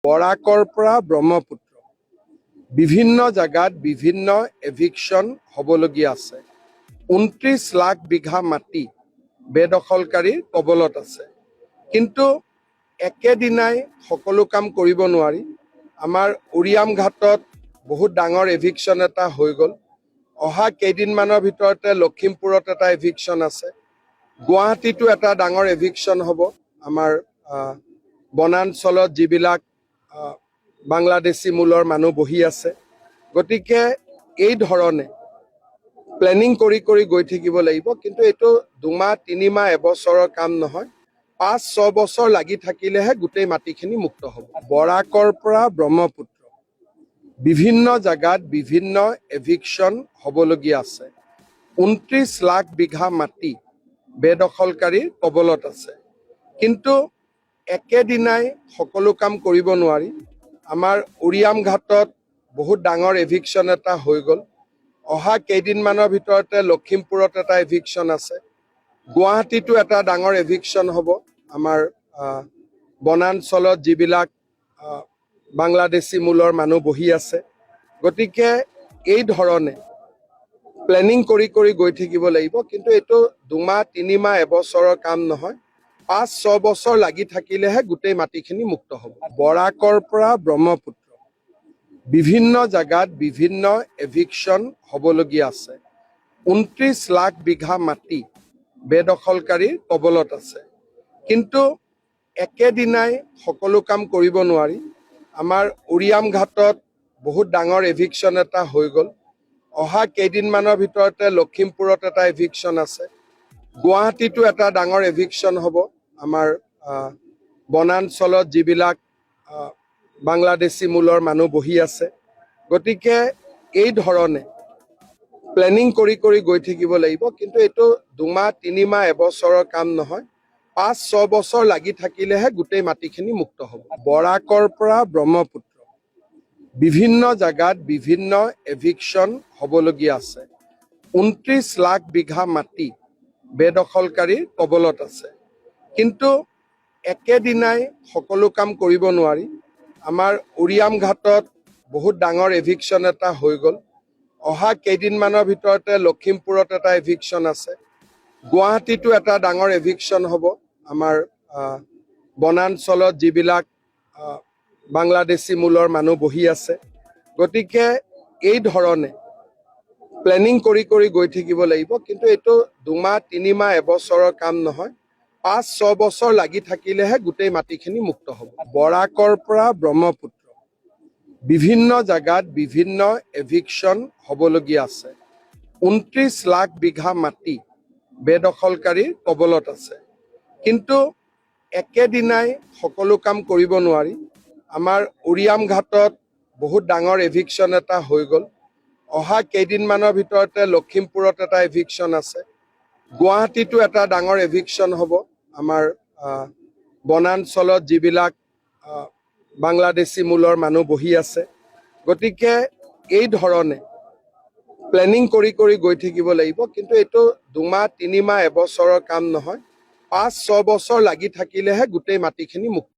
বৰাকৰ পৰা ব্ৰহ্মপুত্ৰ বিভিন্ন জাগাত বিভিন্ন এভিকশন হ'বলগীয়া আছে। 29 লাখ বিঘা মাটি বেদখলকাৰীৰ কবলত আছে। কিন্তু একেদিনাই সকলো কাম কৰিব নোৱাৰি। আমাৰ উৰিয়াম ঘাটত বহুত ডাঙৰ এভিকশন এটা হৈ গ'ল। অহা কেইদিনমানৰ ভিতৰতে লখিমপুৰত এটা এভিকশন আছে। গুৱাহাটীতো এটা ডাঙৰ এভিকশন হ'ব। আমাৰ বনাঞ্চলত যিবিলাক বাংলাদেশী মূলৰ মানুহ বহি আছে। গতিকে এই ধৰণে প্লেনিং কৰি গৈ থাকিব লাগিব। কিন্তু এইটো 2 মাহ 3 মাহ এবছৰৰ কাম নহয়। 5-6 বছৰ লাগি থাকিলেহে গোটেই মাটিখিনি মুক্ত হ'ব। বৰাকৰ পৰা ব্ৰহ্মপুত্ৰ বিভিন্ন জাগাত বিভিন্ন এভিকশন হ'বলগীয়া আছে। 29 লাখ বিঘা মাটি বেদখলকাৰীৰ কবলত আছে। কিন্তু একেদিনাই সকলো কাম কৰিব নোৱাৰি। আমাৰ উৰিয়াম ঘাটত বহুত ডাঙৰ এভিকশন এটা হৈ গ'ল। অহা কেইদিনমানৰ ভিতৰতে লখিমপুৰত এটা এভিকশন আছে। গুৱাহাটীতো এটা ডাঙৰ এভিকশন হ'ব। আমাৰ বনাঞ্চলত যিবিলাক বাংলাদেশী মূলৰ মানুহ বহি আছে। গতিকে এই ধৰণে প্লেনিং কৰি গৈ থাকিব লাগিব। কিন্তু এইটো 2 মাহ 3 মাহ এবছৰৰ কাম নহয়। 5-6 বছৰ লাগি থাকিলেহে গোটেই মাটিখিনি মুক্ত হ'ব। বৰাকৰ পৰা ব্ৰহ্মপুত্ৰ বিভিন্ন জাগাত বিভিন্ন এভিকশন হ'বলগীয়া আছে। 29 লাখ বিঘা মাটি বেদখলকাৰীৰ কবলত আছে। কিন্তু একেদিনাই সকলো কাম কৰিব নোৱাৰি। আমাৰ উৰিয়াম ঘাটত বহুত ডাঙৰ এভিকশন এটা হৈ গ'ল। অহা কেইদিনমানৰ ভিতৰতে লখিমপুৰত এটা এভিকশন আছে। গুৱাহাটীতো এটা ডাঙৰ এভিকশন হ'ব। আমাৰ বনাঞ্চলত যিবিলাক বাংলাদেশী মূলৰ মানুহ বহি আছে। গতিকে এই ধৰণে প্লেনিং কৰি গৈ থাকিব লাগিব। কিন্তু এইটো 2 মাহ 3 মাহ এবছৰৰ কাম নহয়। 5-6 বছৰ লাগি থাকিলেহে গোটেই মাটিখিনি মুক্ত হ'ব। বৰাকৰ পৰা ব্ৰহ্মপুত্ৰ বিভিন্ন জাগাত বিভিন্ন এভিকশন হ'বলগীয়া আছে। 29 লাখ বিঘা মাটি বেদখলকাৰীৰ কবলত আছে। কিন্তু একেদিনাই সকলো কাম কৰিব নোৱাৰি। আমাৰ উৰিয়াম ঘাটত বহুত ডাঙৰ এভিকশন এটা হৈ গ'ল। অহা কেইদিনমানৰ ভিতৰতে লখিমপুৰত এটা এভিকশন আছে। গুৱাহাটীতো এটা ডাঙৰ এভিকশন হ'ব। আমাৰ বনাঞ্চলত যিবিলাক বাংলাদেশী মূলৰ মানুহ বহি আছে। গতিকে এই ধৰণে প্লেনিং কৰি গৈ থাকিব লাগিব। কিন্তু এইটো 2 মাহ 3 মাহ এবছৰৰ কাম নহয়। 5-6 বছৰ লাগি থাকিলেহে গোটেই মাটিখিনি মুক্ত হ'ব। বৰাকৰ পৰা ব্ৰহ্মপুত্ৰ বিভিন্ন জাগাত বিভিন্ন এভিকশন হ'বলগীয়া আছে। 29 লাখ বিঘা মাটি বেদখলকাৰীৰ কবলত আছে। কিন্তু একেদিনাই সকলো কাম কৰিব নোৱাৰি। আমাৰ উৰিয়াম ঘাটত বহুত ডাঙৰ এভিকশন এটা হৈ গ'ল। অহা কেইদিনমানৰ ভিতৰতে লখিমপুৰত এটা এভিকশন আছে। গুৱাহাটীতো এটা ডাঙৰ এভিকশন হ'ব। আমাৰ বনাঞ্চলত যিবিলাক বাংলাদেশী মূলৰ মানুহ বহি আছে। গতিকে এই ধৰণে প্লেনিং কৰি গৈ থাকিব লাগিব। কিন্তু এইটো 2 মাহ 3 মাহ এবছৰৰ কাম নহয়। 5-6 বছৰ লাগি থাকিলেহে গোটেই মাটিখিনি মুক্ত